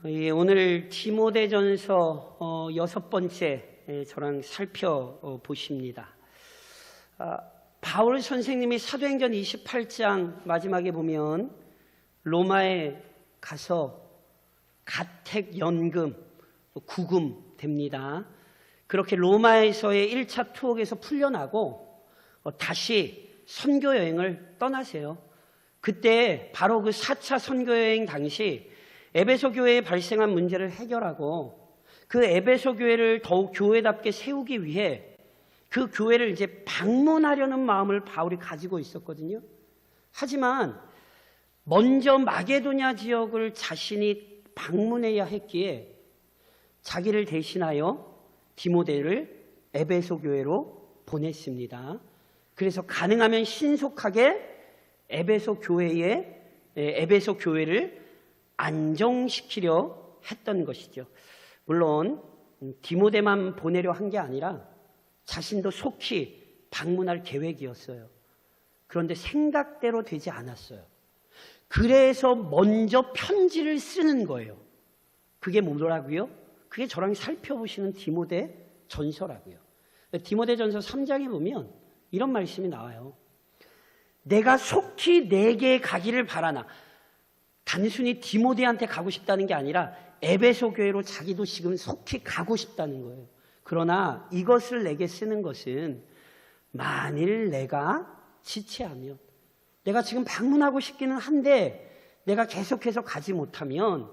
오늘 디모데전서 6번째 저랑 살펴보십니다. 바울 선생님이 사도행전 28장 마지막에 보면 로마에 가서 가택연금, 구금 됩니다. 그렇게 로마에서의 1차 투옥에서 풀려나고 다시 선교 여행을 떠나세요. 그때 바로 그 4차 선교 여행 당시 에베소 교회에 발생한 문제를 해결하고 그 에베소 교회를 더욱 교회답게 세우기 위해 그 교회를 이제 방문하려는 마음을 바울이 가지고 있었거든요. 하지만 먼저 마게도냐 지역을 자신이 방문해야 했기에 자기를 대신하여 디모데를 에베소 교회로 보냈습니다. 그래서 가능하면 신속하게 에베소 교회를 안정시키려 했던 것이죠. 물론 디모데만 보내려 한 게 아니라 자신도 속히 방문할 계획이었어요. 그런데 생각대로 되지 않았어요. 그래서 먼저 편지를 쓰는 거예요. 그게 뭐라고요? 그게 저랑 살펴보시는 디모데 전서라고요. 디모데 전서 3장에 보면 이런 말씀이 나와요. 내가 속히 내게 가기를 바라나. 단순히 디모데한테 가고 싶다는 게 아니라 에베소 교회로 자기도 지금 속히 가고 싶다는 거예요. 그러나 이것을 내게 쓰는 것은 만일 내가 지체하면, 내가 지금 방문하고 싶기는 한데 내가 계속해서 가지 못하면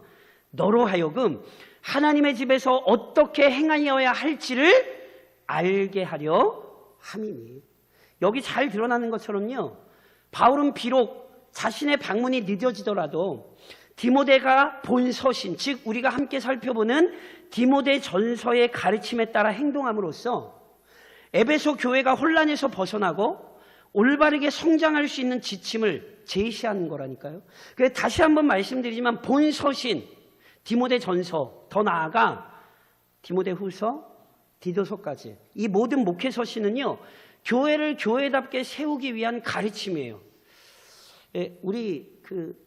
너로 하여금 하나님의 집에서 어떻게 행하여야 할지를 알게 하려 함이니. 여기 잘 드러나는 것처럼요, 바울은 비록 자신의 방문이 늦어지더라도 디모데가 본 서신, 즉 우리가 함께 살펴보는 디모데 전서의 가르침에 따라 행동함으로써 에베소 교회가 혼란에서 벗어나고 올바르게 성장할 수 있는 지침을 제시하는 거라니까요. 그래서 다시 한번 말씀드리지만 본 서신, 디모데 전서, 더 나아가 디모데 후서, 디도서까지 이 모든 목회 서신은요, 교회를 교회답게 세우기 위한 가르침이에요. 우리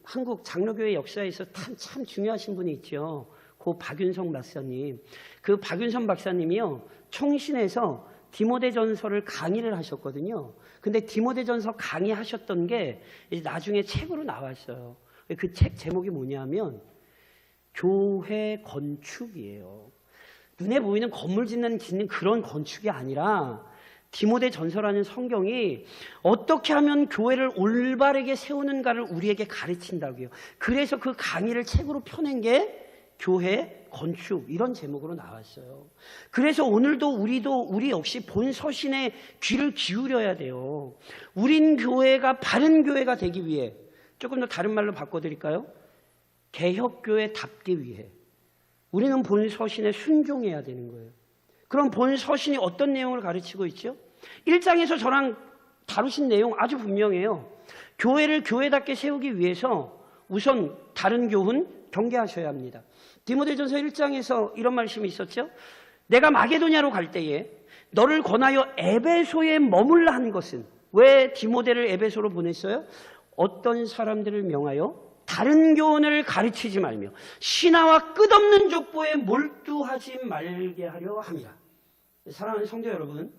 한국 장로교회 역사에서 참 중요하신 분이 있죠. 고 박윤성 박사님. 그 박윤성 박사님이요, 총신에서 디모데전서를 강의를 하셨거든요. 근데 디모데전서 강의하셨던 게 나중에 책으로 나왔어요. 그 책 제목이 뭐냐면 교회 건축이에요. 눈에 보이는 건물 짓는 그런 건축이 아니라 디모데 전서라는 성경이 어떻게 하면 교회를 올바르게 세우는가를 우리에게 가르친다고요. 그래서 그 강의를 책으로 펴낸 게 교회 건축, 이런 제목으로 나왔어요. 그래서 오늘도 우리 역시 본 서신에 귀를 기울여야 돼요. 우린 교회가 바른 교회가 되기 위해, 조금 더 다른 말로 바꿔드릴까요? 개혁교회답기 위해 우리는 본 서신에 순종해야 되는 거예요. 그럼 본 서신이 어떤 내용을 가르치고 있죠? 1장에서 저랑 다루신 내용 아주 분명해요. 교회를 교회답게 세우기 위해서 우선 다른 교훈 경계하셔야 합니다. 디모데전서 1장에서 이런 말씀이 있었죠. 내가 마게도냐로 갈 때에 너를 권하여 에베소에 머물라 한 것은, 왜 디모데를 에베소로 보냈어요? 어떤 사람들을 명하여 다른 교훈을 가르치지 말며 신하와 끝없는 족보에 몰두하지 말게 하려 함이라. 사랑하는 성도 여러분,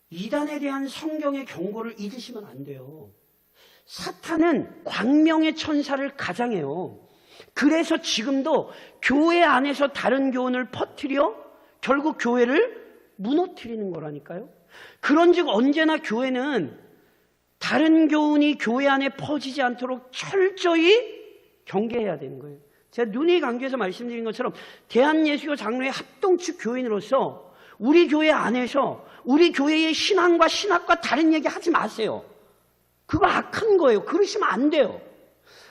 이단에 대한 성경의 경고를 잊으시면 안 돼요. 사탄은 광명의 천사를 가장해요. 그래서 지금도 교회 안에서 다른 교훈을 퍼뜨려 결국 교회를 무너뜨리는 거라니까요. 그런즉 언제나 교회는 다른 교훈이 교회 안에 퍼지지 않도록 철저히 경계해야 되는 거예요. 제가 눈이 감겨서 말씀드린 것처럼 대한예수교 장로회 합동측 교인으로서 우리 교회 안에서 우리 교회의 신앙과 신학과 다른 얘기 하지 마세요. 그거 악한 거예요. 그러시면 안 돼요.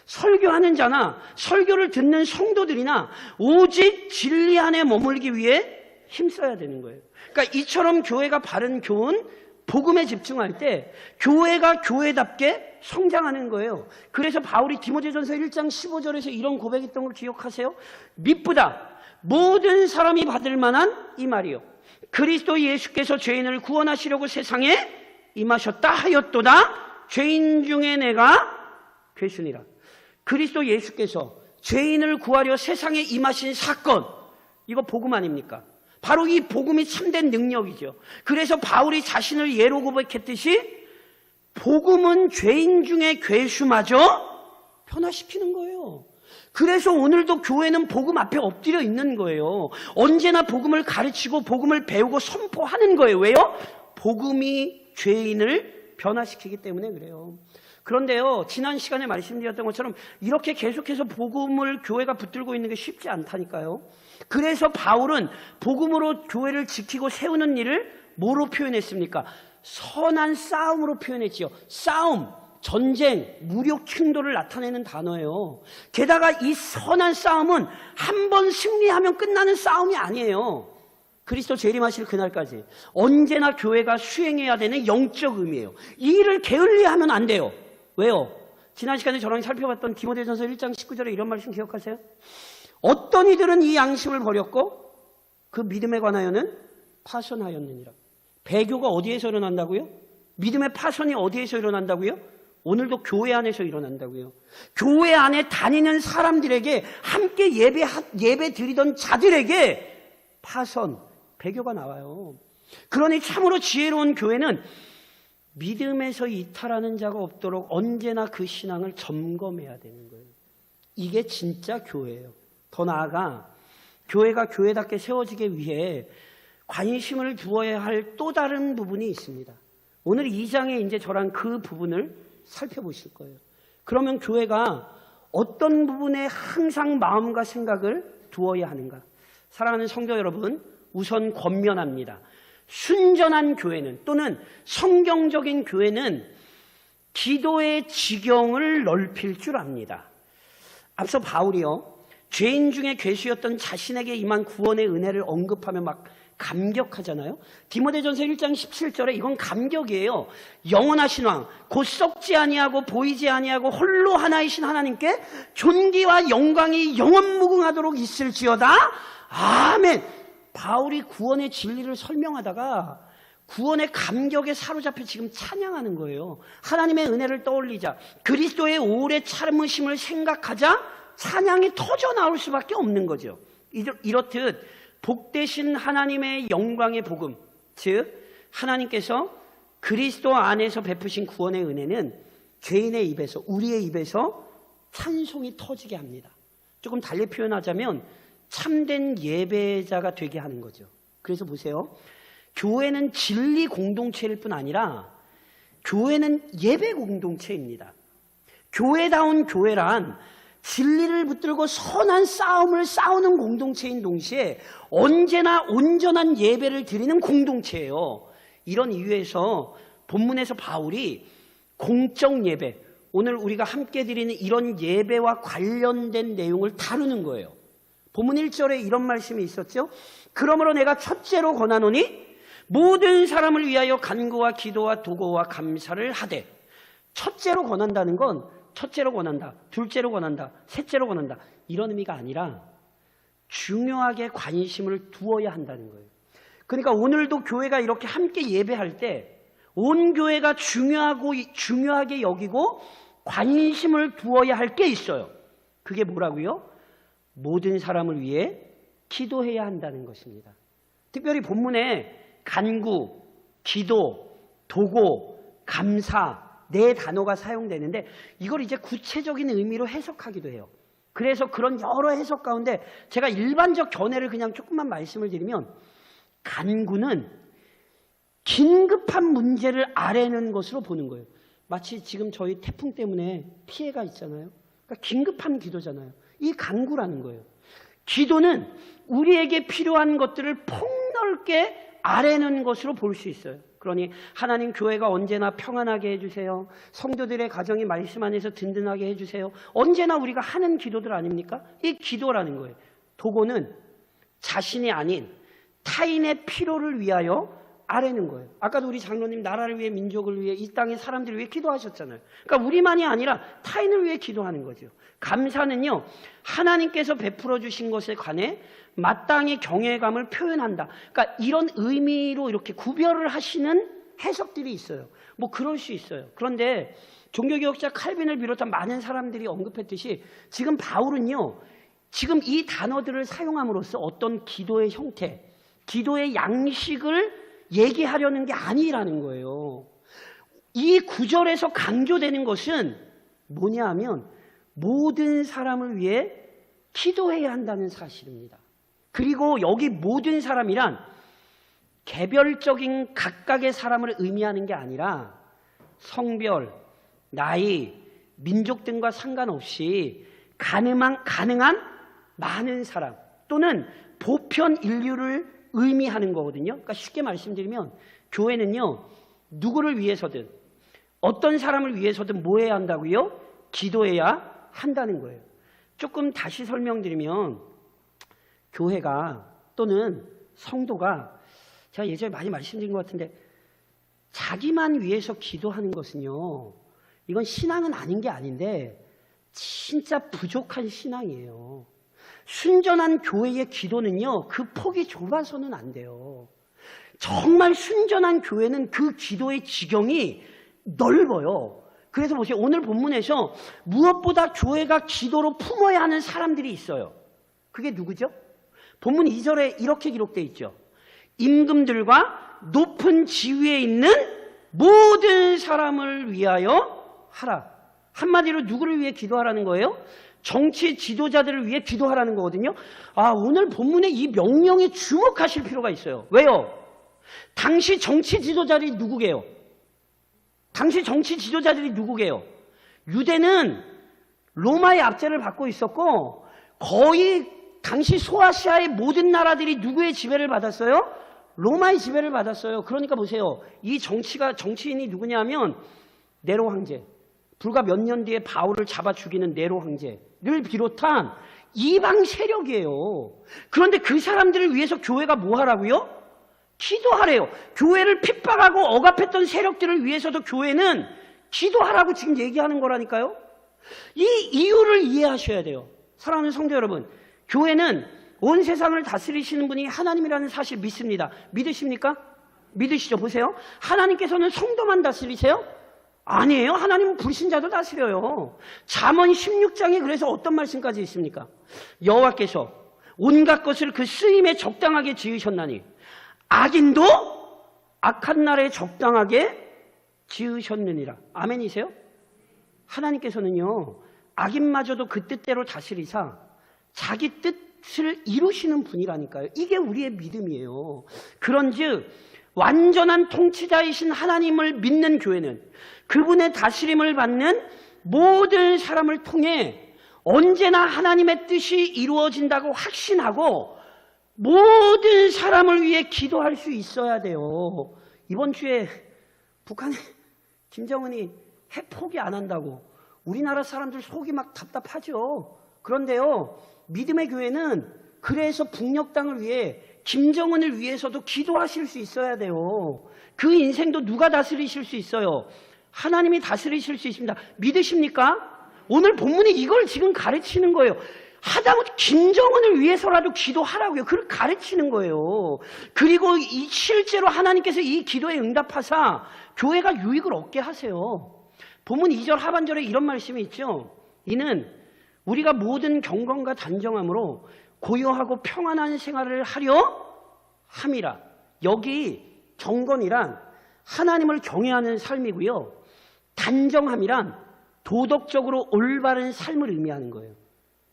설교하는 자나 설교를 듣는 성도들이나 오직 진리 안에 머물기 위해 힘써야 되는 거예요. 그러니까 이처럼 교회가 바른 교훈, 복음에 집중할 때 교회가 교회답게 성장하는 거예요. 그래서 바울이 디모데전서 1장 15절에서 이런 고백했던 걸 기억하세요? 미쁘다 모든 사람이 받을 만한 이 말이요, 그리스도 예수께서 죄인을 구원하시려고 세상에 임하셨다 하였도다. 죄인 중에 내가 괴순이라. 그리스도 예수께서 죄인을 구하려 세상에 임하신 사건, 이거 복음 아닙니까? 바로 이 복음이 참된 능력이죠. 그래서 바울이 자신을 예로 고백했듯이 복음은 죄인 중에 괴수마저 변화시키는 거예요. 그래서 오늘도 교회는 복음 앞에 엎드려 있는 거예요. 언제나 복음을 가르치고 복음을 배우고 선포하는 거예요. 왜요? 복음이 죄인을 변화시키기 때문에 그래요. 그런데요, 지난 시간에 말씀드렸던 것처럼 이렇게 계속해서 복음을 교회가 붙들고 있는 게 쉽지 않다니까요. 그래서 바울은 복음으로 교회를 지키고 세우는 일을 뭐로 표현했습니까? 선한 싸움으로 표현했지요. 싸움, 전쟁, 무력 충돌을 나타내는 단어예요. 게다가 이 선한 싸움은 한 번 승리하면 끝나는 싸움이 아니에요. 그리스도 재림하실 그날까지 언제나 교회가 수행해야 되는 영적 의미예요. 이 일을 게을리하면 안 돼요. 왜요? 지난 시간에 저랑 살펴봤던 디모데전서 1장 19절에 이런 말씀 기억하세요? 어떤 이들은 이 양심을 버렸고 그 믿음에 관하여는 파선하였느니라. 배교가 어디에서 일어난다고요? 믿음의 파선이 어디에서 일어난다고요? 오늘도 교회 안에서 일어난다고요. 교회 안에 다니는 사람들에게 함께 예배 드리던 자들에게 파선, 배교가 나와요. 그러니 참으로 지혜로운 교회는 믿음에서 이탈하는 자가 없도록 언제나 그 신앙을 점검해야 되는 거예요. 이게 진짜 교회예요. 더 나아가 교회가 교회답게 세워지기 위해 관심을 두어야 할 또 다른 부분이 있습니다. 오늘 2장에 이제 저랑 그 부분을 살펴보실 거예요. 그러면 교회가 어떤 부분에 항상 마음과 생각을 두어야 하는가? 사랑하는 성도 여러분, 우선 권면합니다. 순전한 교회는 또는 성경적인 교회는 기도의 지경을 넓힐 줄 압니다. 앞서 바울이요, 죄인 중에 괴수였던 자신에게 임한 구원의 은혜를 언급하며 막 감격하잖아요. 디모데전서 1장 17절에 이건 감격이에요. 영원하신 왕, 곧 썩지 아니하고 보이지 아니하고 홀로 하나이신 하나님께 존귀와 영광이 영원무궁하도록 있을지어다. 아멘. 바울이 구원의 진리를 설명하다가 구원의 감격에 사로잡혀 지금 찬양하는 거예요. 하나님의 은혜를 떠올리자, 그리스도의 오래 참으심을 생각하자 찬양이 터져 나올 수밖에 없는 거죠. 이렇듯 복되신 하나님의 영광의 복음, 즉 하나님께서 그리스도 안에서 베푸신 구원의 은혜는 죄인의 입에서, 우리의 입에서 찬송이 터지게 합니다. 조금 달리 표현하자면 참된 예배자가 되게 하는 거죠. 그래서 보세요. 교회는 진리 공동체일 뿐 아니라 교회는 예배 공동체입니다. 교회다운 교회란 진리를 붙들고 선한 싸움을 싸우는 공동체인 동시에 언제나 온전한 예배를 드리는 공동체예요. 이런 이유에서 본문에서 바울이 공적 예배, 오늘 우리가 함께 드리는 이런 예배와 관련된 내용을 다루는 거예요. 본문 1절에 이런 말씀이 있었죠. 그러므로 내가 첫째로 권하노니 모든 사람을 위하여 간구와 기도와 도고와 감사를 하되. 첫째로 권한다는 건 첫째로 권한다, 둘째로 권한다, 셋째로 권한다, 이런 의미가 아니라 중요하게 관심을 두어야 한다는 거예요. 그러니까 오늘도 교회가 이렇게 함께 예배할 때 온 교회가 중요하게 여기고 관심을 두어야 할 게 있어요. 그게 뭐라고요? 모든 사람을 위해 기도해야 한다는 것입니다. 특별히 본문에 간구, 기도, 도고, 감사 네 단어가 사용되는데 이걸 이제 구체적인 의미로 해석하기도 해요. 그래서 그런 여러 해석 가운데 제가 일반적 견해를 그냥 조금만 말씀을 드리면, 간구는 긴급한 문제를 아뢰는 것으로 보는 거예요. 마치 지금 저희 태풍 때문에 피해가 있잖아요. 그러니까 긴급한 기도잖아요. 이 간구라는 거예요. 기도는 우리에게 필요한 것들을 폭넓게 아뢰는 것으로 볼 수 있어요. 그러니 하나님, 교회가 언제나 평안하게 해주세요. 성도들의 가정이 말씀 안에서 든든하게 해주세요. 언제나 우리가 하는 기도들 아닙니까? 이 기도라는 거예요. 도고는 자신이 아닌 타인의 필요를 위하여 아뢰는 거예요. 아까도 우리 장로님 나라를 위해, 민족을 위해, 이 땅의 사람들을 위해 기도하셨잖아요. 그러니까 우리만이 아니라 타인을 위해 기도하는 거죠. 감사는요, 하나님께서 베풀어 주신 것에 관해 마땅히 경외감을 표현한다. 그러니까 이런 의미로 이렇게 구별을 하시는 해석들이 있어요. 뭐 그럴 수 있어요. 그런데 종교개혁자 칼빈을 비롯한 많은 사람들이 언급했듯이 지금 바울은요, 지금 이 단어들을 사용함으로써 어떤 기도의 형태, 기도의 양식을 얘기하려는 게 아니라는 거예요. 이 구절에서 강조되는 것은 뭐냐 하면 모든 사람을 위해 기도해야 한다는 사실입니다. 그리고 여기 모든 사람이란 개별적인 각각의 사람을 의미하는 게 아니라 성별, 나이, 민족 등과 상관없이 가능한 많은 사람 또는 보편 인류를 의미하는 거거든요. 그러니까 쉽게 말씀드리면 교회는요, 누구를 위해서든 어떤 사람을 위해서든 뭐 해야 한다고요? 기도해야 한다는 거예요. 조금 다시 설명드리면 교회가 또는 성도가, 제가 예전에 많이 말씀드린 것 같은데, 자기만 위해서 기도하는 것은요, 이건 신앙은 아닌 게 아닌데 진짜 부족한 신앙이에요. 순전한 교회의 기도는요, 그 폭이 좁아서는 안 돼요. 정말 순전한 교회는 그 기도의 지경이 넓어요. 그래서 보세요. 오늘 본문에서 무엇보다 교회가 기도로 품어야 하는 사람들이 있어요. 그게 누구죠? 본문 2절에 이렇게 기록되어 있죠. 임금들과 높은 지위에 있는 모든 사람을 위하여 하라. 한마디로 누구를 위해 기도하라는 거예요? 정치 지도자들을 위해 기도하라는 거거든요. 오늘 본문의 이 명령에 주목하실 필요가 있어요. 왜요? 당시 정치 지도자들이 누구게요? 당시 정치 지도자들이 누구게요? 유대는 로마의 압제를 받고 있었고, 거의 당시 소아시아의 모든 나라들이 누구의 지배를 받았어요? 로마의 지배를 받았어요. 그러니까 보세요. 이 정치인이 누구냐면 네로 황제. 불과 몇 년 뒤에 바울을 잡아 죽이는 네로 황제를 비롯한 이방 세력이에요. 그런데 그 사람들을 위해서 교회가 뭐 하라고요? 기도하래요. 교회를 핍박하고 억압했던 세력들을 위해서도 교회는 기도하라고 지금 얘기하는 거라니까요. 이 이유를 이해하셔야 돼요. 사랑하는 성도 여러분, 교회는 온 세상을 다스리시는 분이 하나님이라는 사실 믿습니다. 믿으십니까? 믿으시죠? 보세요. 하나님께서는 성도만 다스리세요? 아니에요. 하나님은 불신자도 다스려요. 잠언 16장에 그래서 어떤 말씀까지 있습니까? 여호와께서 온갖 것을 그 쓰임에 적당하게 지으셨나니 악인도 악한 날에 적당하게 지으셨느니라. 아멘이세요? 하나님께서는요, 악인마저도 그 뜻대로 다스리사 자기 뜻을 이루시는 분이라니까요. 이게 우리의 믿음이에요. 그런즉 완전한 통치자이신 하나님을 믿는 교회는 그분의 다스림을 받는 모든 사람을 통해 언제나 하나님의 뜻이 이루어진다고 확신하고 모든 사람을 위해 기도할 수 있어야 돼요. 이번 주에 북한에 김정은이 핵 포기 안 한다고 우리나라 사람들 속이 막 답답하죠. 그런데요, 믿음의 교회는 그래서 북녘 땅을 위해 김정은을 위해서도 기도하실 수 있어야 돼요. 그 인생도 누가 다스리실 수 있어요? 하나님이 다스리실 수 있습니다. 믿으십니까? 오늘 본문이 이걸 지금 가르치는 거예요. 하다못해 김정은을 위해서라도 기도하라고요. 그걸 가르치는 거예요. 그리고 실제로 하나님께서 이 기도에 응답하사 교회가 유익을 얻게 하세요. 본문 2절 하반절에 이런 말씀이 있죠. 이는 우리가 모든 경건과 단정함으로 고요하고 평안한 생활을 하려 함이라. 여기 경건이란 하나님을 경외하는 삶이고요, 단정함이란 도덕적으로 올바른 삶을 의미하는 거예요.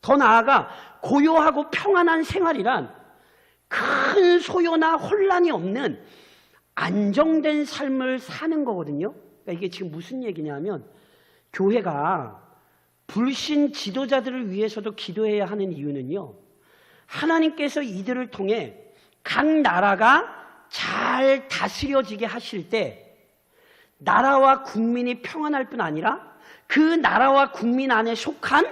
더 나아가 고요하고 평안한 생활이란 큰 소요나 혼란이 없는 안정된 삶을 사는 거거든요. 그러니까 이게 지금 무슨 얘기냐면, 교회가 불신 지도자들을 위해서도 기도해야 하는 이유는요, 하나님께서 이들을 통해 각 나라가 잘 다스려지게 하실 때 나라와 국민이 평안할 뿐 아니라 그 나라와 국민 안에 속한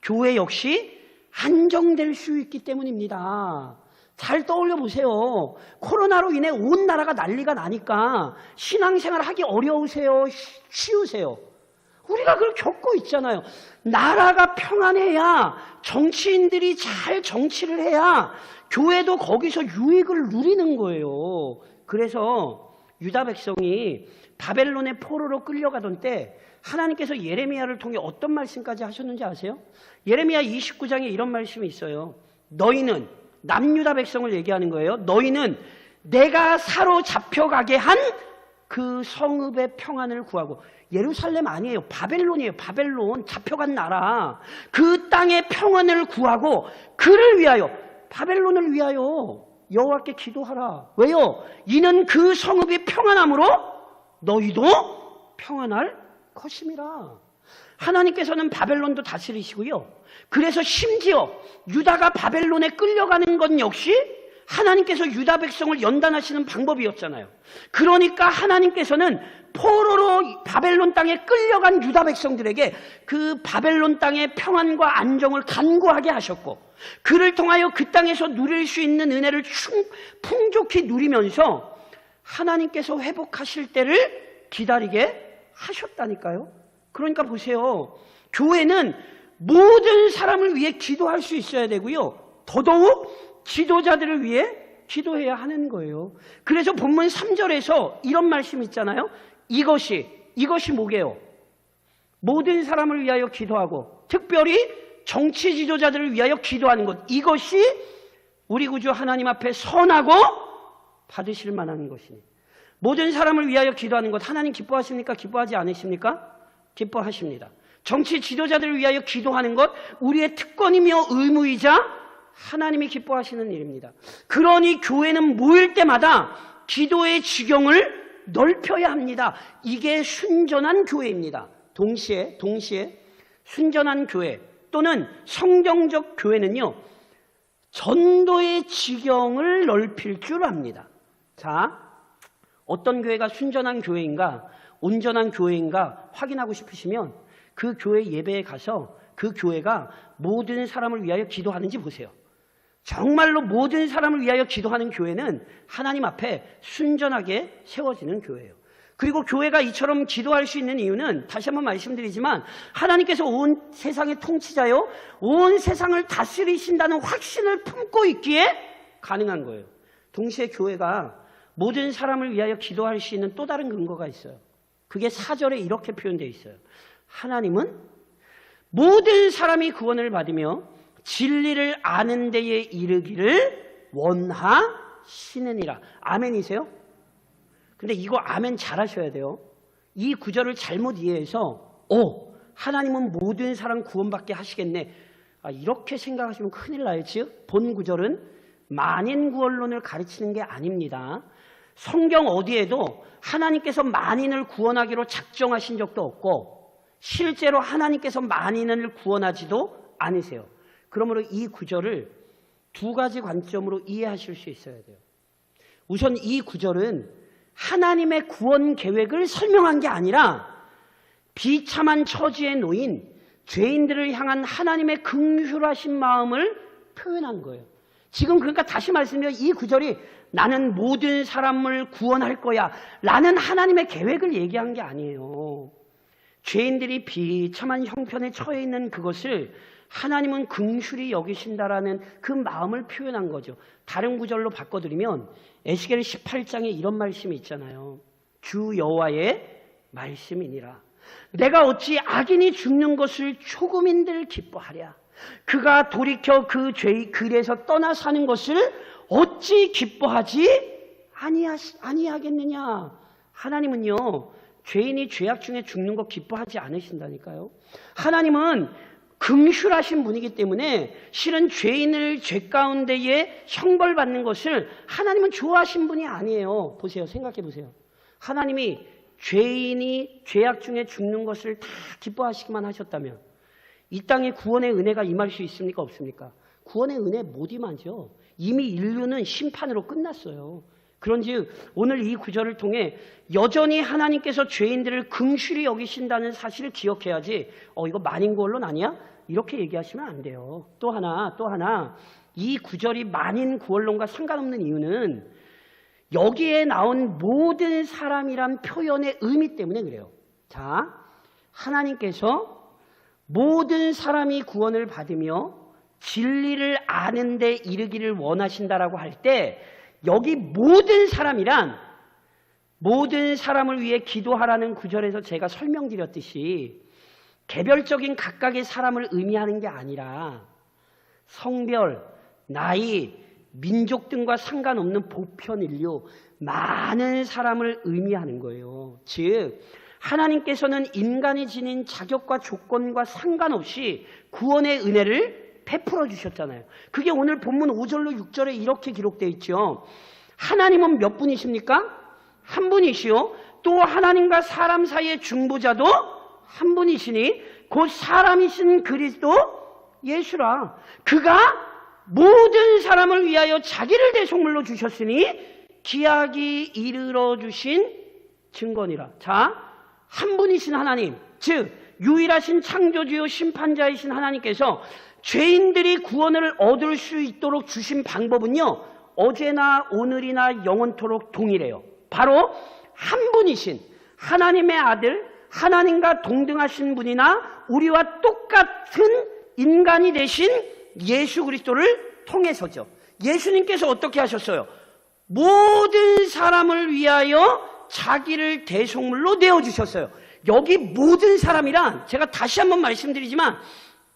교회 역시 안정될 수 있기 때문입니다. 잘 떠올려 보세요. 코로나로 인해 온 나라가 난리가 나니까 신앙생활 하기 어려우세요? 쉬우세요? 우리가 그걸 겪고 있잖아요. 나라가 평안해야, 정치인들이 잘 정치를 해야 교회도 거기서 유익을 누리는 거예요. 그래서 유다 백성이 바벨론의 포로로 끌려가던 때 하나님께서 예레미야를 통해 어떤 말씀까지 하셨는지 아세요? 예레미야 29장에 이런 말씀이 있어요. 너희는, 남유다 백성을 얘기하는 거예요. 너희는 내가 사로잡혀가게 한 그 성읍의 평안을 구하고, 예루살렘 아니에요. 바벨론이에요. 바벨론, 잡혀간 나라. 그 땅의 평안을 구하고 그를 위하여, 바벨론을 위하여 여호와께 기도하라. 왜요? 이는 그 성읍이 평안함으로 너희도 평안할 것임이라. 하나님께서는 바벨론도 다스리시고요. 그래서 심지어 유다가 바벨론에 끌려가는 것 역시 하나님께서 유다 백성을 연단하시는 방법이었잖아요. 그러니까 하나님께서는 포로로 바벨론 땅에 끌려간 유다 백성들에게 그 바벨론 땅의 평안과 안정을 간구하게 하셨고, 그를 통하여 그 땅에서 누릴 수 있는 은혜를 풍족히 누리면서 하나님께서 회복하실 때를 기다리게 하셨다니까요. 그러니까 보세요. 교회는 모든 사람을 위해 기도할 수 있어야 되고요. 더더욱 지도자들을 위해 기도해야 하는 거예요. 그래서 본문 3절에서 이런 말씀 있잖아요. 이것이 뭐게요? 모든 사람을 위하여 기도하고 특별히 정치 지도자들을 위하여 기도하는 것, 이것이 우리 구주 하나님 앞에 선하고 받으실 만한 것이니. 모든 사람을 위하여 기도하는 것, 하나님 기뻐하십니까? 기뻐하지 않으십니까? 기뻐하십니다. 정치 지도자들을 위하여 기도하는 것, 우리의 특권이며 의무이자 하나님이 기뻐하시는 일입니다. 그러니 교회는 모일 때마다 기도의 지경을 넓혀야 합니다. 이게 순전한 교회입니다. 동시에 순전한 교회 또는 성경적 교회는요, 전도의 지경을 넓힐 줄 압니다. 자, 어떤 교회가 순전한 교회인가, 온전한 교회인가 확인하고 싶으시면 그 교회 예배에 가서 그 교회가 모든 사람을 위하여 기도하는지 보세요. 정말로 모든 사람을 위하여 기도하는 교회는 하나님 앞에 순전하게 세워지는 교회예요. 그리고 교회가 이처럼 기도할 수 있는 이유는 다시 한번 말씀드리지만 하나님께서 온 세상의 통치자요, 온 세상을 다스리신다는 확신을 품고 있기에 가능한 거예요. 동시에 교회가 모든 사람을 위하여 기도할 수 있는 또 다른 근거가 있어요. 그게 4절에 이렇게 표현되어 있어요. 하나님은 모든 사람이 구원을 받으며 진리를 아는 데에 이르기를 원하시느니라. 아멘이세요? 근데 이거 아멘 잘하셔야 돼요. 이 구절을 잘못 이해해서 하나님은 모든 사람 구원받게 하시겠네, 이렇게 생각하시면 큰일 나요. 즉 본 구절은 만인 구원론을 가르치는 게 아닙니다. 성경 어디에도 하나님께서 만인을 구원하기로 작정하신 적도 없고 실제로 하나님께서 만인을 구원하지도 않으세요. 그러므로 이 구절을 두 가지 관점으로 이해하실 수 있어야 돼요. 우선 이 구절은 하나님의 구원 계획을 설명한 게 아니라 비참한 처지에 놓인 죄인들을 향한 하나님의 긍휼하신 마음을 표현한 거예요. 지금 그러니까 다시 말씀드리면 이 구절이 나는 모든 사람을 구원할 거야 라는 하나님의 계획을 얘기한 게 아니에요. 죄인들이 비참한 형편에 처해 있는 그것을 하나님은 긍휼히 여기신다라는 그 마음을 표현한 거죠. 다른 구절로 바꿔드리면 에스겔 18장에 이런 말씀이 있잖아요. 주 여호와의 말씀이니라. 내가 어찌 악인이 죽는 것을 조금인들 기뻐하랴. 그가 돌이켜 그 죄의 글에서 떠나 사는 것을 어찌 기뻐하지 아니하겠느냐. 하나님은요, 죄인이 죄악 중에 죽는 거 기뻐하지 않으신다니까요. 하나님은 긍휼하신 분이기 때문에 실은 죄인을 죄 가운데에 형벌받는 것을 하나님은 좋아하신 분이 아니에요. 보세요. 생각해 보세요. 하나님이 죄인이 죄악 중에 죽는 것을 다 기뻐하시기만 하셨다면 이 땅에 구원의 은혜가 임할 수 있습니까? 없습니까? 구원의 은혜 못 임하죠. 이미 인류는 심판으로 끝났어요. 그런즉 오늘 이 구절을 통해 여전히 하나님께서 죄인들을 긍휼히 여기신다는 사실을 기억해야지 이거 만인구원론 아니야? 이렇게 얘기하시면 안 돼요. 또 하나 이 구절이 만인구원론과 상관없는 이유는 여기에 나온 모든 사람이란 표현의 의미 때문에 그래요. 자, 하나님께서 모든 사람이 구원을 받으며 진리를 아는 데 이르기를 원하신다라고 할 때 여기 모든 사람이란 모든 사람을 위해 기도하라는 구절에서 제가 설명드렸듯이 개별적인 각각의 사람을 의미하는 게 아니라 성별, 나이, 민족 등과 상관없는 보편 인류, 많은 사람을 의미하는 거예요. 즉 하나님께서는 인간이 지닌 자격과 조건과 상관없이 구원의 은혜를 베풀어 주셨잖아요. 그게 오늘 본문 5절로 6절에 이렇게 기록되어 있죠. 하나님은 몇 분이십니까? 한 분이시요. 또 하나님과 사람 사이의 중보자도 한 분이시니 곧 사람이신 그리스도 예수라. 그가 모든 사람을 위하여 자기를 대속물로 주셨으니 기약이 이르러 주신 증거니라. 자, 한 분이신 하나님, 즉 유일하신 창조주요 심판자이신 하나님께서 죄인들이 구원을 얻을 수 있도록 주신 방법은요, 어제나 오늘이나 영원토록 동일해요. 바로 한 분이신 하나님의 아들, 하나님과 동등하신 분이나 우리와 똑같은 인간이 되신 예수 그리스도를 통해서죠. 예수님께서 어떻게 하셨어요? 모든 사람을 위하여 자기를 대속물로 내어주셨어요. 여기 모든 사람이란 제가 다시 한번 말씀드리지만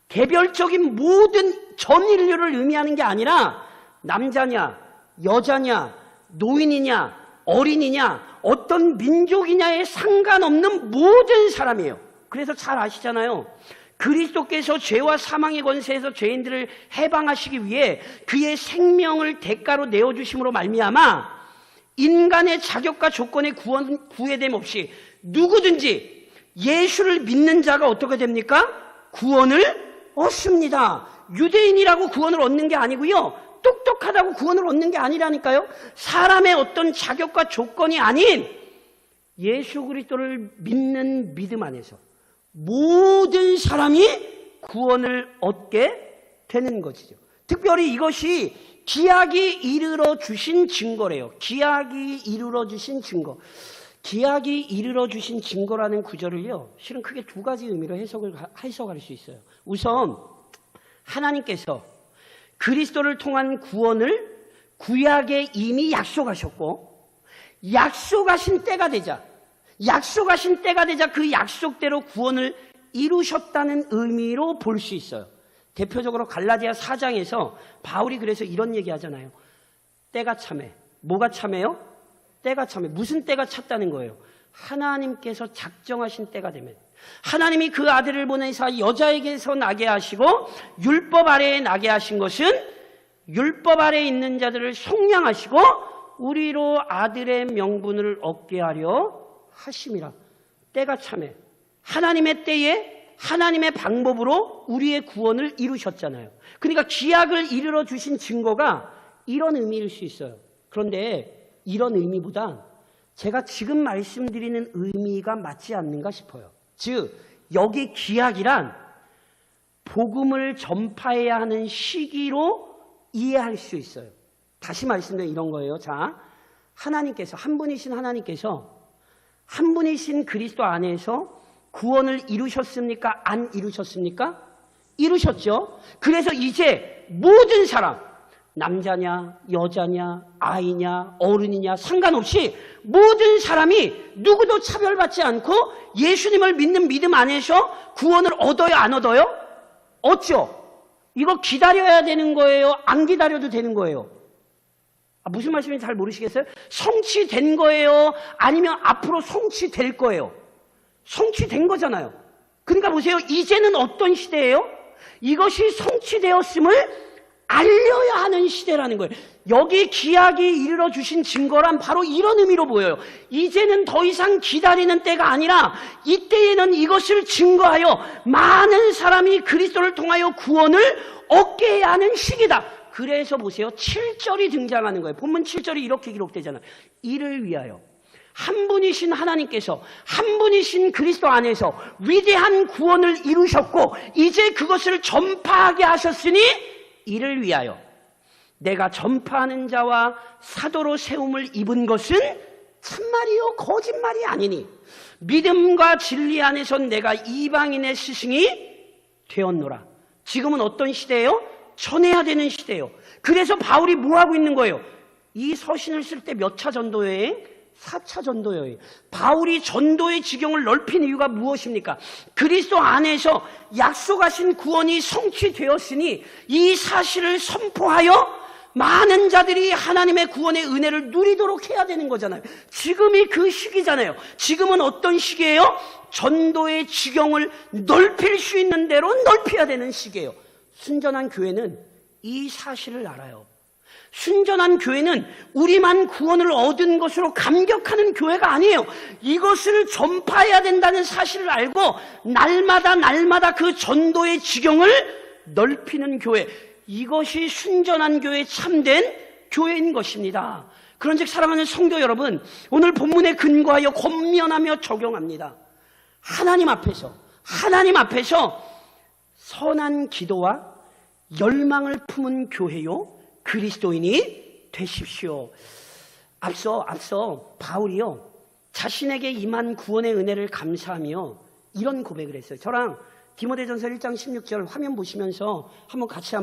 개별적인 모든 전 인류를 의미하는 게 아니라 남자냐, 여자냐, 노인이냐, 어린이냐, 어떤 민족이냐에 상관없는 모든 사람이에요. 그래서 잘 아시잖아요. 그리스도께서 죄와 사망의 권세에서 죄인들을 해방하시기 위해 그의 생명을 대가로 내어주심으로 말미암아 인간의 자격과 조건의 구애됨 없이 누구든지 예수를 믿는 자가 어떻게 됩니까? 구원을 얻습니다. 유대인이라고 구원을 얻는 게 아니고요, 똑똑하다고 구원을 얻는 게 아니라니까요. 사람의 어떤 자격과 조건이 아닌 예수 그리스도를 믿는 믿음 안에서 모든 사람이 구원을 얻게 되는 것이죠. 특별히 이것이 기약이 이르러 주신 증거래요. 기약이 이르러 주신 증거. 기약이 이르러 주신 증거라는 구절을요, 실은 크게 두 가지 의미로 해석할 수 있어요. 우선 하나님께서 그리스도를 통한 구원을 구약에 이미 약속하셨고, 약속하신 때가 되자 그 약속대로 구원을 이루셨다는 의미로 볼 수 있어요. 대표적으로 갈라디아 4장에서 바울이 그래서 이런 얘기 하잖아요. 때가 참해. 뭐가 참해요? 때가 참해. 무슨 때가 찼다는 거예요? 하나님께서 작정하신 때가 되면, 하나님이 그 아들을 보내사 여자에게서 나게 하시고 율법 아래에 나게 하신 것은 율법 아래에 있는 자들을 속량하시고 우리로 아들의 명분을 얻게 하려 하심이라. 때가 참해. 하나님의 때에 하나님의 방법으로 우리의 구원을 이루셨잖아요. 그러니까 기약을 이르러 주신 증거가 이런 의미일 수 있어요. 그런데 이런 의미보다 제가 지금 말씀드리는 의미가 맞지 않는가 싶어요. 즉 여기 기약이란 복음을 전파해야 하는 시기로 이해할 수 있어요. 다시 말씀드리면 이런 거예요. 자, 하나님께서, 한 분이신 하나님께서 한 분이신 그리스도 안에서 구원을 이루셨습니까? 안 이루셨습니까? 이루셨죠. 그래서 이제 모든 사람, 남자냐, 여자냐, 아이냐, 어른이냐 상관없이 모든 사람이 누구도 차별받지 않고 예수님을 믿는 믿음 안에서 구원을 얻어요, 안 얻어요? 얻죠. 이거 기다려야 되는 거예요? 안 기다려도 되는 거예요? 무슨 말씀인지 잘 모르시겠어요? 성취된 거예요? 아니면 앞으로 성취될 거예요? 성취된 거잖아요. 그러니까 보세요. 이제는 어떤 시대예요? 이것이 성취되었음을 알려야 하는 시대라는 거예요. 여기 기약이 이르러 주신 증거란 바로 이런 의미로 보여요. 이제는 더 이상 기다리는 때가 아니라 이때에는 이것을 증거하여 많은 사람이 그리스도를 통하여 구원을 얻게 해야 하는 시기다. 그래서 보세요. 7절이 등장하는 거예요. 본문 7절이 이렇게 기록되잖아요. 이를 위하여 한 분이신 하나님께서 한 분이신 그리스도 안에서 위대한 구원을 이루셨고 이제 그것을 전파하게 하셨으니 이를 위하여 내가 전파하는 자와 사도로 세움을 입은 것은 참말이요 거짓말이 아니니 믿음과 진리 안에서 내가 이방인의 스승이 되었노라. 지금은 어떤 시대예요? 전해야 되는 시대예요. 그래서 바울이 뭐 하고 있는 거예요? 이 서신을 쓸 때 몇 차 전도 여행? 4차 전도여행이에요. 바울이 전도의 지경을 넓힌 이유가 무엇입니까? 그리스도 안에서 약속하신 구원이 성취되었으니 이 사실을 선포하여 많은 자들이 하나님의 구원의 은혜를 누리도록 해야 되는 거잖아요. 지금이 그 시기잖아요. 지금은 어떤 시기예요? 전도의 지경을 넓힐 수 있는 대로 넓혀야 되는 시기예요. 순전한 교회는 이 사실을 알아요. 순전한 교회는 우리만 구원을 얻은 것으로 감격하는 교회가 아니에요. 이것을 전파해야 된다는 사실을 알고 날마다 그 전도의 지경을 넓히는 교회, 이것이 순전한 교회, 참된 교회인 것입니다. 그런즉 사랑하는 성도 여러분, 오늘 본문에 근거하여 권면하며 적용합니다. 하나님 앞에서 선한 기도와 열망을 품은 교회요 그리스도인이 되십시오. 앞서 바울이요 자신에게 임한 구원의 은혜를 감사하며 이런 고백을 했어요. 저랑 디모데전서 1장 16절 화면 보시면서 같이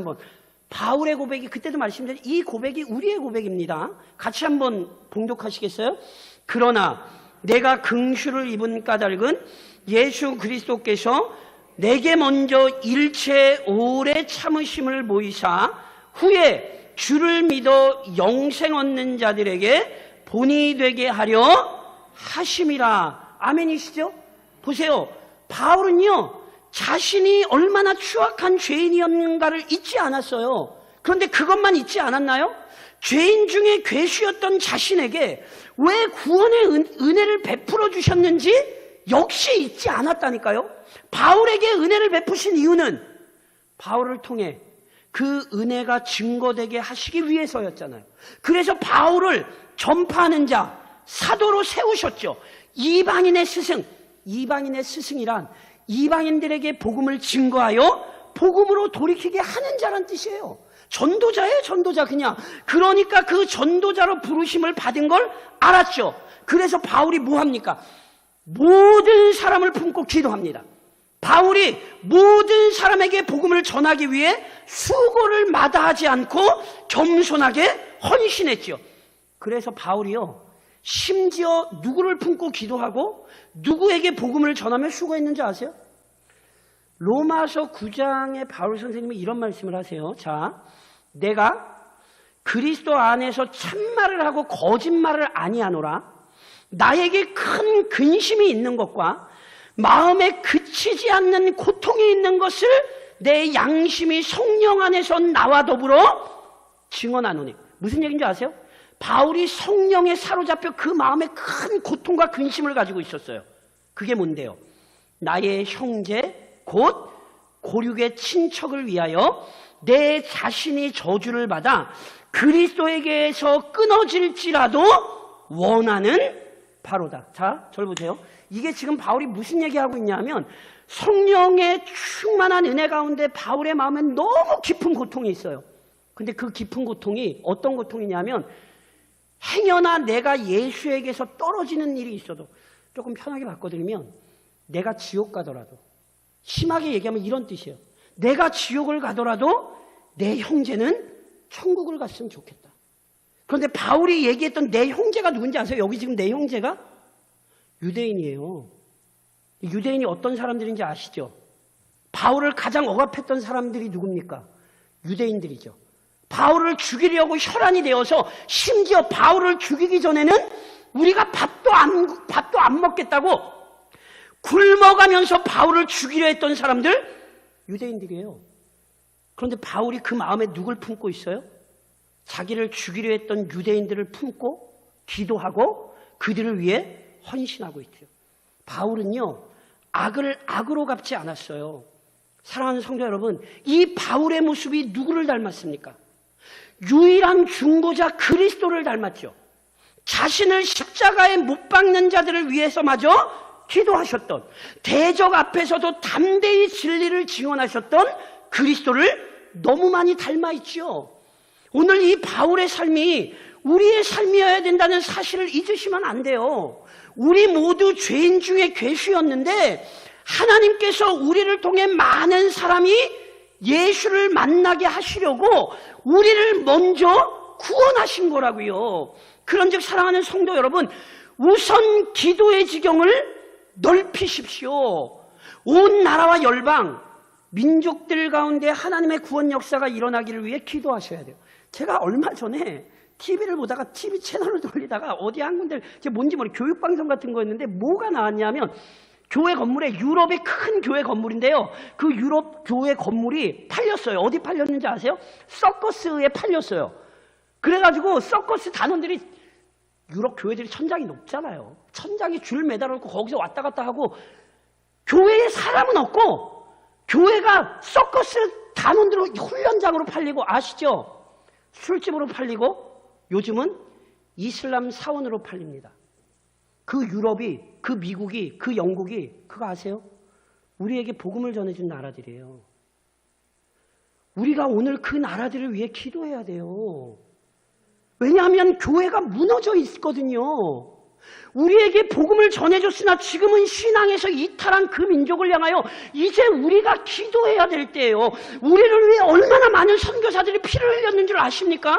바울의 고백이, 그때도 말씀드린 이 고백이 우리의 고백입니다. 같이 한번 봉독하시겠어요? 그러나 내가 긍휼을 입은 까닭은 예수 그리스도께서 내게 먼저 일체 오래 참으심을 보이사 후에 주를 믿어 영생 얻는 자들에게 본이 되게 하려 하심이라. 아멘이시죠? 보세요. 바울은요 자신이 얼마나 추악한 죄인이었는가를 잊지 않았어요. 그런데 그것만 잊지 않았나요? 죄인 중에 괴수였던 자신에게 왜 구원의 은혜를 베풀어 주셨는지 역시 잊지 않았다니까요. 바울에게 은혜를 베푸신 이유는 바울을 통해 그 은혜가 증거되게 하시기 위해서였잖아요. 그래서 바울을 전파하는 자, 사도로 세우셨죠. 이방인의 스승이란 이방인들에게 복음을 증거하여 복음으로 돌이키게 하는 자란 뜻이에요. 전도자예요, 전도자 그냥. 그러니까 그 전도자로 부르심을 받은 걸 알았죠. 그래서 바울이 뭐합니까? 모든 사람을 품고 기도합니다. 바울이 모든 사람에게 복음을 전하기 위해 수고를 마다하지 않고 겸손하게 헌신했죠. 그래서 바울이요 심지어 누구를 품고 기도하고 누구에게 복음을 전하며 수고했는지 아세요? 로마서 9장에 바울 선생님이 이런 말씀을 하세요. 자, 내가 그리스도 안에서 참말을 하고 거짓말을 아니하노라. 나에게 큰 근심이 있는 것과 마음에 그치지 않는 고통이 있는 것을 내 양심이 성령 안에서 나와 더불어 증언하노니. 무슨 얘기인지 아세요? 바울이 성령에 사로잡혀 그 마음에 큰 고통과 근심을 가지고 있었어요. 그게 뭔데요? 나의 형제 곧 고륙의 친척을 위하여 내 자신이 저주를 받아 그리스도에게서 끊어질지라도 원하는 바로다. 자, 절 보세요. 이게 지금 바울이 무슨 얘기하고 있냐면 성령의 충만한 은혜 가운데 바울의 마음엔 너무 깊은 고통이 있어요. 근데 그 깊은 고통이 어떤 고통이냐면 행여나 내가 예수에게서 떨어지는 일이 있어도, 조금 편하게 바꿔드리면 내가 지옥 가더라도, 심하게 얘기하면 이런 뜻이에요. 내가 지옥을 가더라도 내 형제는 천국을 갔으면 좋겠다. 그런데 바울이 얘기했던 내 형제가 누군지 아세요? 여기 지금 내 형제가 유대인이에요. 유대인이 어떤 사람들인지 아시죠? 바울을 가장 억압했던 사람들이 누굽니까? 유대인들이죠. 바울을 죽이려고 혈안이 되어서 심지어 바울을 죽이기 전에는 우리가 밥도 안 먹겠다고 굶어가면서 바울을 죽이려 했던 사람들 유대인들이에요. 그런데 바울이 그 마음에 누굴 품고 있어요? 자기를 죽이려 했던 유대인들을 품고 기도하고 그들을 위해 헌신하고 있죠. 바울은요 악을 악으로 갚지 않았어요. 사랑하는 성도 여러분, 이 바울의 모습이 누구를 닮았습니까? 유일한 중보자 그리스도를 닮았죠. 자신을 십자가에 못 박는 자들을 위해서마저 기도하셨던, 대적 앞에서도 담대히 진리를 증언하셨던 그리스도를 너무 많이 닮아있죠. 오늘 이 바울의 삶이 우리의 삶이어야 된다는 사실을 잊으시면 안 돼요. 우리 모두 죄인 중에 괴수였는데 하나님께서 우리를 통해 많은 사람이 예수를 만나게 하시려고 우리를 먼저 구원하신 거라고요. 그런즉 사랑하는 성도 여러분, 우선 기도의 지경을 넓히십시오. 온 나라와 열방, 민족들 가운데 하나님의 구원 역사가 일어나기를 위해 기도하셔야 돼요. 제가 얼마 전에 TV를 보다가 TV 채널을 돌리다가 어디 한 군데 뭔지 모르겠어요. 교육방송 같은 거였는데 뭐가 나왔냐면 교회 건물에, 유럽의 큰 교회 건물인데요. 그 유럽 교회 건물이 팔렸어요. 어디 팔렸는지 아세요? 서커스에 팔렸어요. 그래가지고 서커스 단원들이, 유럽 교회들이 천장이 높잖아요. 천장에 줄 매달아놓고 거기서 왔다 갔다 하고, 교회에 사람은 없고 교회가 서커스 단원들로 훈련장으로 팔리고, 아시죠? 술집으로 팔리고 요즘은 이슬람 사원으로 팔립니다. 그 유럽이, 그 미국이, 그 영국이, 그거 아세요? 우리에게 복음을 전해준 나라들이에요. 우리가 오늘 그 나라들을 위해 기도해야 돼요. 왜냐하면 교회가 무너져 있거든요. 우리에게 복음을 전해줬으나 지금은 신앙에서 이탈한 그 민족을 향하여 이제 우리가 기도해야 될 때예요. 우리를 위해 얼마나 많은 선교사들이 피를 흘렸는 줄 아십니까?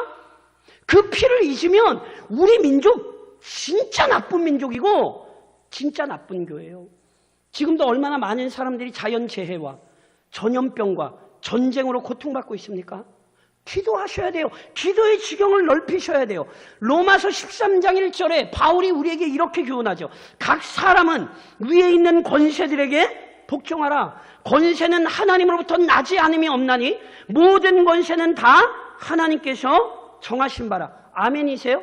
그 피를 잊으면 우리 민족 진짜 나쁜 민족이고 진짜 나쁜 교회예요. 지금도 얼마나 많은 사람들이 자연재해와 전염병과 전쟁으로 고통받고 있습니까? 기도하셔야 돼요. 기도의 지경을 넓히셔야 돼요. 로마서 13장 1절에 바울이 우리에게 이렇게 교훈하죠. 각 사람은 위에 있는 권세들에게 복종하라. 권세는 하나님으로부터 나지 않음이 없나니 모든 권세는 다 하나님께서 정하신 바라. 아멘이세요?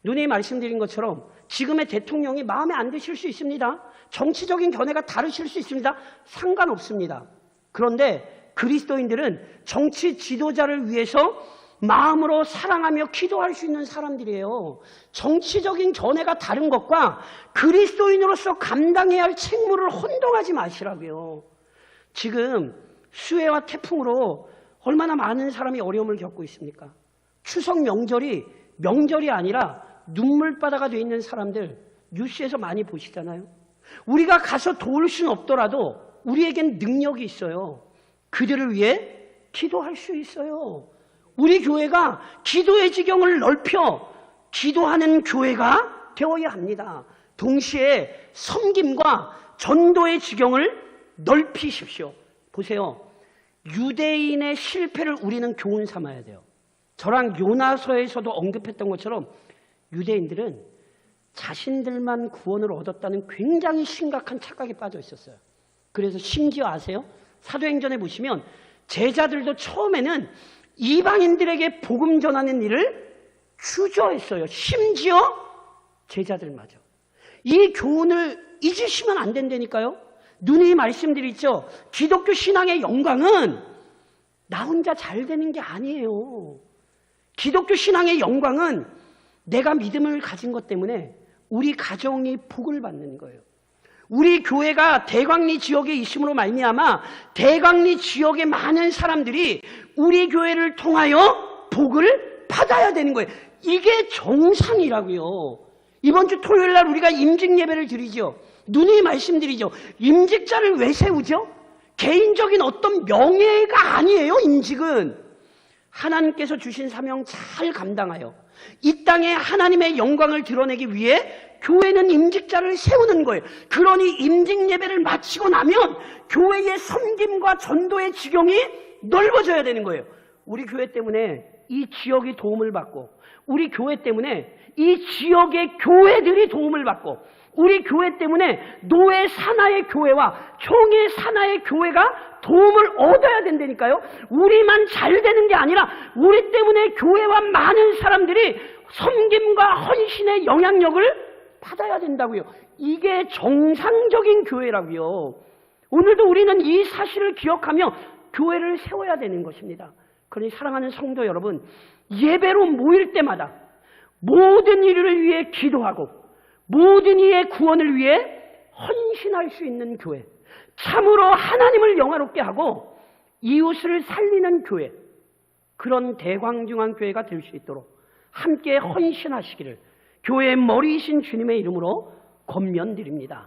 누님이 말씀드린 것처럼 지금의 대통령이 마음에 안 드실 수 있습니다. 정치적인 견해가 다르실 수 있습니다. 상관없습니다. 그런데 그리스도인들은 정치 지도자를 위해서 마음으로 사랑하며 기도할 수 있는 사람들이에요. 정치적인 견해가 다른 것과 그리스도인으로서 감당해야 할 책무를 혼동하지 마시라고요. 지금 수해와 태풍으로 얼마나 많은 사람이 어려움을 겪고 있습니까? 추석 명절이 아니라 눈물바다가 되어 있는 사람들 뉴스에서 많이 보시잖아요. 우리가 가서 도울 수는 없더라도 우리에겐 능력이 있어요. 그들을 위해 기도할 수 있어요. 우리 교회가 기도의 지경을 넓혀 기도하는 교회가 되어야 합니다. 동시에 섬김과 전도의 지경을 넓히십시오. 보세요. 유대인의 실패를 우리는 교훈 삼아야 돼요. 저랑 요나서에서도 언급했던 것처럼 유대인들은 자신들만 구원을 얻었다는 굉장히 심각한 착각에 빠져 있었어요. 그래서 심지어 아세요? 사도행전에 보시면 제자들도 처음에는 이방인들에게 복음 전하는 일을 주저했어요. 심지어 제자들마저. 이 교훈을 잊으시면 안 된다니까요. 누님이 말씀드렸죠. 기독교 신앙의 영광은 나 혼자 잘 되는 게 아니에요. 기독교 신앙의 영광은 내가 믿음을 가진 것 때문에 우리 가정이 복을 받는 거예요. 우리 교회가 대광리 지역에 있음으로 말미암아 대광리 지역의 많은 사람들이 우리 교회를 통하여 복을 받아야 되는 거예요. 이게 정상이라고요. 이번 주 토요일 날 우리가 임직 예배를 드리죠. 누님이 말씀드리죠. 임직자를 왜 세우죠? 개인적인 어떤 명예가 아니에요. 임직은 하나님께서 주신 사명 잘 감당하여 이 땅에 하나님의 영광을 드러내기 위해 교회는 임직자를 세우는 거예요. 그러니 임직 예배를 마치고 나면 교회의 섬김과 전도의 지경이 넓어져야 되는 거예요. 우리 교회 때문에 이 지역이 도움을 받고, 우리 교회 때문에 이 지역의 교회들이 도움을 받고, 우리 교회 때문에 노예 산하의 교회와 총회 산하의 교회가 도움을 얻어야 된다니까요. 우리만 잘 되는 게 아니라 우리 때문에 교회와 많은 사람들이 섬김과 헌신의 영향력을 받아야 된다고요. 이게 정상적인 교회라고요. 오늘도 우리는 이 사실을 기억하며 교회를 세워야 되는 것입니다. 그러니 사랑하는 성도 여러분, 예배로 모일 때마다 모든 이를 위해 기도하고 모든 이의 구원을 위해 헌신할 수 있는 교회, 참으로 하나님을 영화롭게 하고 이웃을 살리는 교회, 그런 대광중앙 교회가 될 수 있도록 함께 헌신하시기를 교회의 머리이신 주님의 이름으로 권면드립니다.